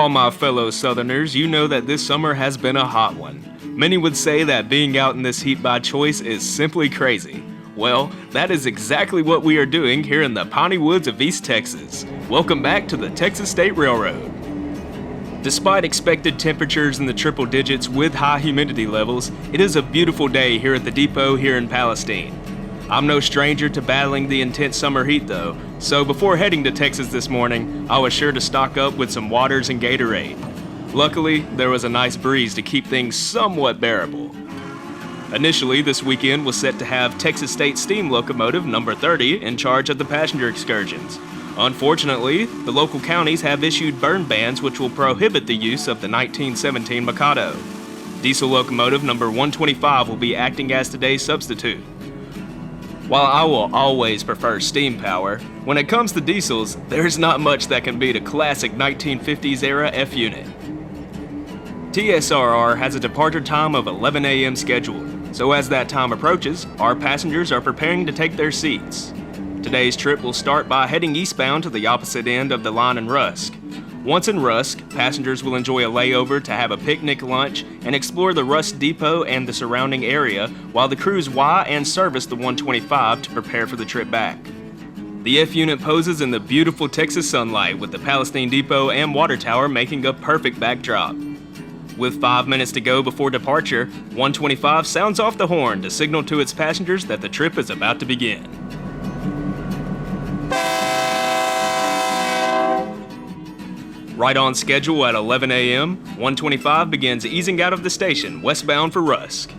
all my fellow Southerners, you know that this summer has been a hot one. Many would say that being out in this heat by choice is simply crazy. Well, that is exactly what we are doing here in the piney woods of East Texas. Welcome back to the Texas State Railroad. Despite expected temperatures in the triple digits with high humidity levels, it is a beautiful day here at the depot here in Palestine. I'm no stranger to battling the intense summer heat though, so before heading to Texas this morning, I was sure to stock up with some waters and Gatorade. Luckily, there was a nice breeze to keep things somewhat bearable. Initially, this weekend was set to have Texas State Steam Locomotive number 30 in charge of the passenger excursions. Unfortunately, the local counties have issued burn bans which will prohibit the use of the 1917 Mikado. Diesel Locomotive number 125 will be acting as today's substitute. While I will always prefer steam power, when it comes to diesels, there's not much that can beat a classic 1950s era F unit. TSRR has a departure time of 11 a.m. scheduled, so as that time approaches, our passengers are preparing to take their seats. Today's trip will start by heading eastbound to the opposite end of the line in Rusk. Once in Rusk, passengers will enjoy a layover to have a picnic lunch and explore the Rusk depot and the surrounding area while the crews Y and service the 125 to prepare for the trip back. The F unit poses in the beautiful Texas sunlight with the Palestine depot and water tower making a perfect backdrop. With 5 minutes to go before departure, 125 sounds off the horn to signal to its passengers that the trip is about to begin. Right on schedule at 11 a.m., 125 begins easing out of the station westbound for Rusk.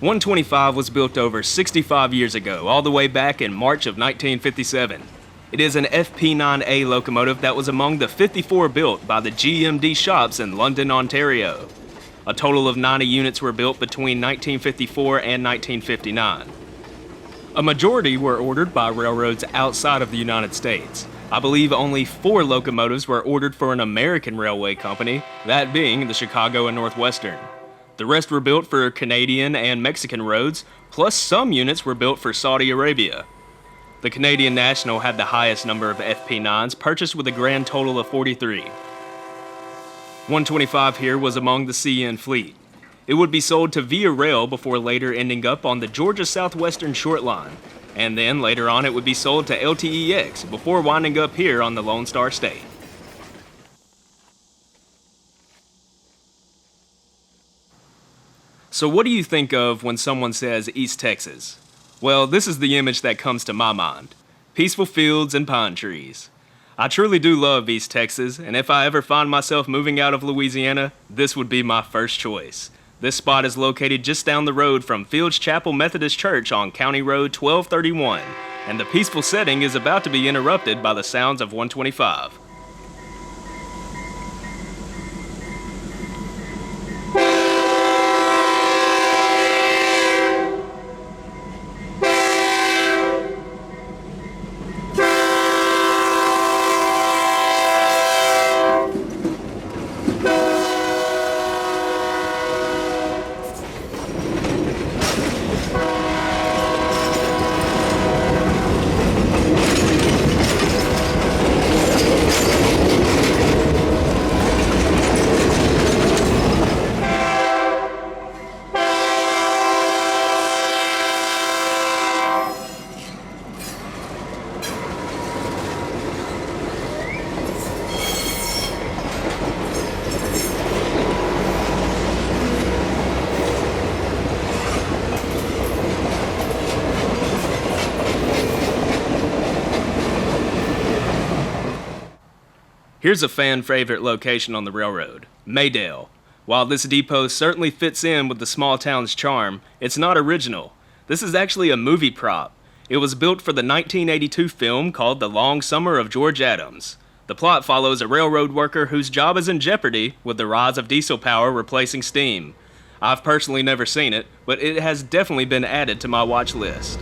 .125 was built over 65 years ago, all the way back in March of 1957. It is an FP9A locomotive that was among the 54 built by the GMD shops in London, Ontario. A total of 90 units were built between 1954 and 1959. A majority were ordered by railroads outside of the United States. I believe only 4 locomotives were ordered for an American railway company, that being the Chicago and Northwestern. The rest were built for Canadian and Mexican roads, plus some units were built for Saudi Arabia. The Canadian National had the highest number of FP9s, purchased with a grand total of 43. 125 here was among the CN fleet. It would be sold to Via Rail before later ending up on the Georgia Southwestern Short Line, and then later on it would be sold to LTEX before winding up here on the Lone Star State. So what do you think of when someone says East Texas? Well, this is the image that comes to my mind. Peaceful fields and pine trees. I truly do love East Texas, and if I ever find myself moving out of Louisiana, this would be my first choice. This spot is located just down the road from Fields Chapel Methodist Church on County Road 1231, and the peaceful setting is about to be interrupted by the sounds of 125. Here's a fan favorite location on the railroad, Maydale. While this depot certainly fits in with the small town's charm, it's not original. This is actually a movie prop. It was built for the 1982 film called The Long Summer of George Adams. The plot follows a railroad worker whose job is in jeopardy with the rise of diesel power replacing steam. I've personally never seen it, but it has definitely been added to my watch list.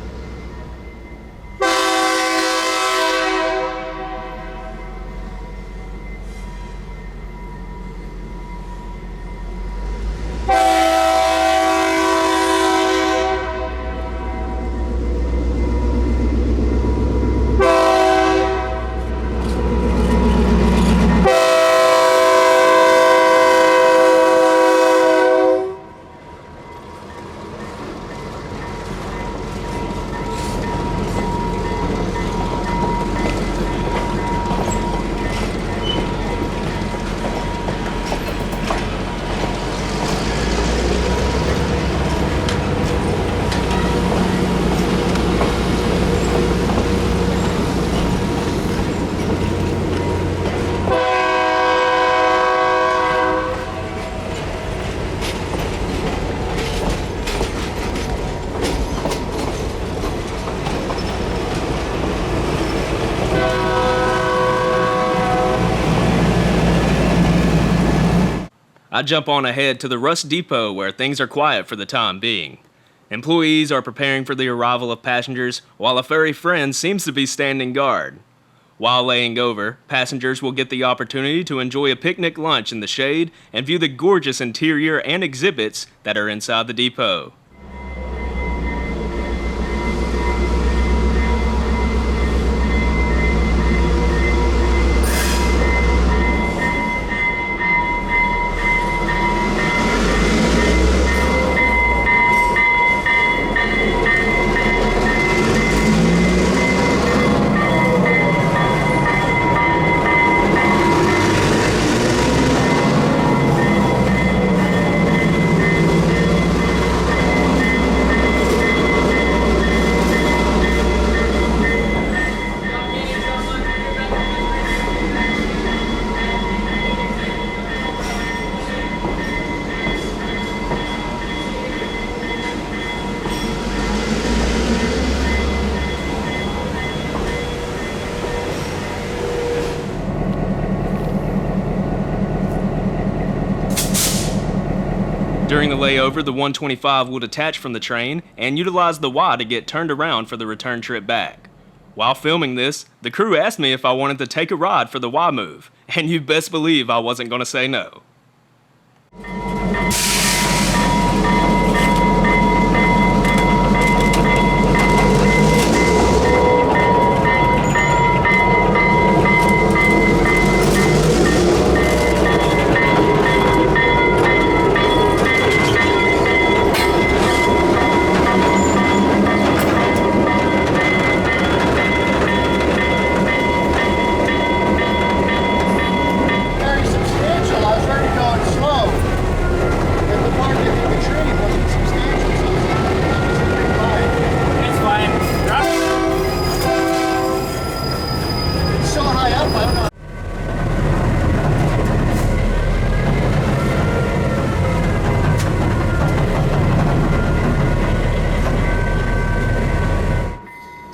I jump on ahead to the Rusk depot where things are quiet for the time being. Employees are preparing for the arrival of passengers, while a furry friend seems to be standing guard. While laying over, passengers will get the opportunity to enjoy a picnic lunch in the shade and view the gorgeous interior and exhibits that are inside the depot. During the layover, the 125 will detach from the train and utilize the Y to get turned around for the return trip back. While filming this, the crew asked me if I wanted to take a ride for the Y move, and you best believe I wasn't going to say no.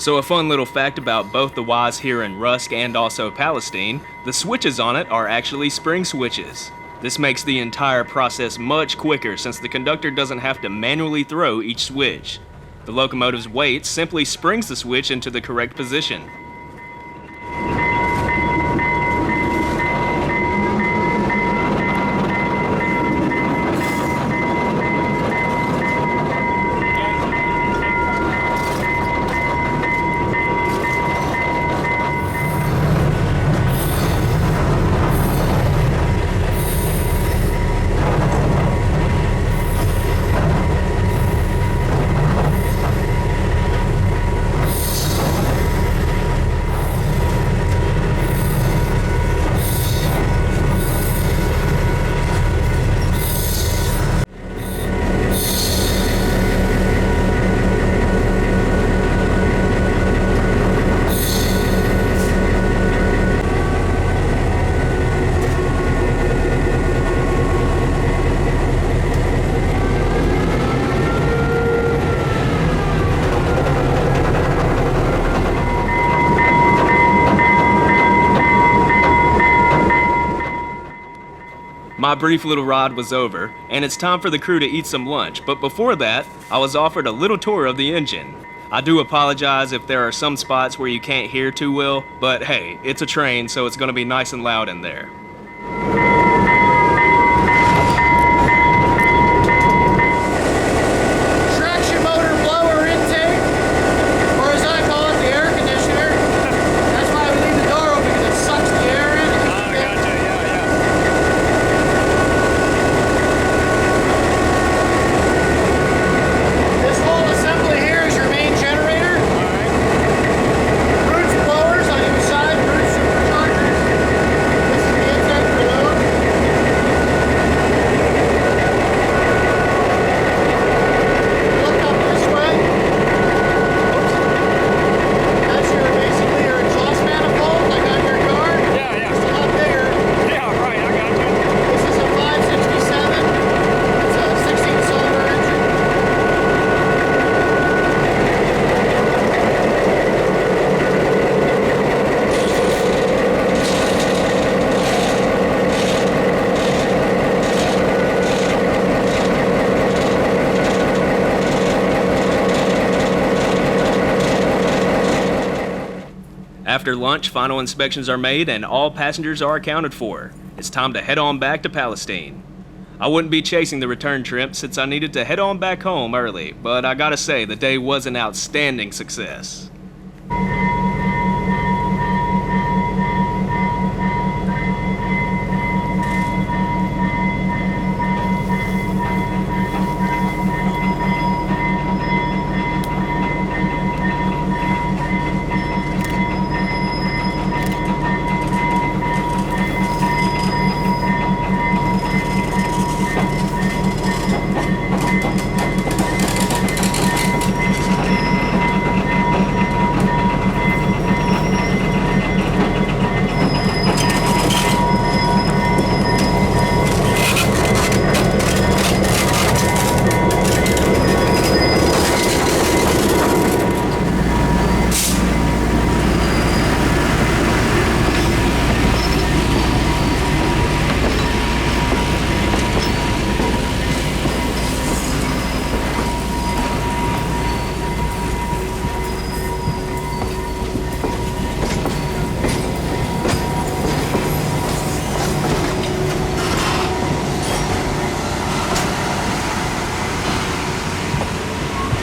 So a fun little fact about both the Ys here in Rusk and also Palestine, the switches on it are actually spring switches. This makes the entire process much quicker since the conductor doesn't have to manually throw each switch. The locomotive's weight simply springs the switch into the correct position. My brief little ride was over, and it's time for the crew to eat some lunch, but before that, I was offered a little tour of the engine. I do apologize if there are some spots where you can't hear too well, but hey, it's a train, so it's gonna be nice and loud in there. Traction motor blower intake, or as I call it, the air conditioner. That's why we leave the door open, because it sucks the air in. Ah, gotcha, yeah. This whole assembly here is your main generator. Alright. Roots blowers on either side, roots superchargers. This is the intake for those. Look up this way. That's basically your exhaust manifold, like on your car. Yeah. It's a lot bigger. Yeah, right, I got you. This is a 567. It's a 16-cylinder engine. After lunch, final inspections are made and all passengers are accounted for. It's time to head on back to Palestine. I wouldn't be chasing the return trip since I needed to head on back home early, but I gotta say the day was an outstanding success.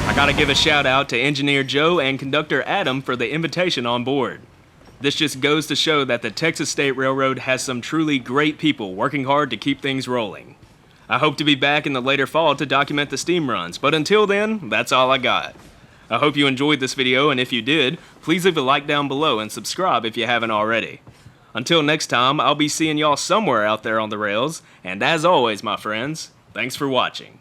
I gotta give a shout out to Engineer Joe and Conductor Adam for the invitation on board. This just goes to show that the Texas State Railroad has some truly great people working hard to keep things rolling. I hope to be back in the later fall to document the steam runs, but until then, that's all I got. I hope you enjoyed this video, and if you did, please leave a like down below and subscribe if you haven't already. Until next time, I'll be seeing y'all somewhere out there on the rails, and as always, my friends, thanks for watching.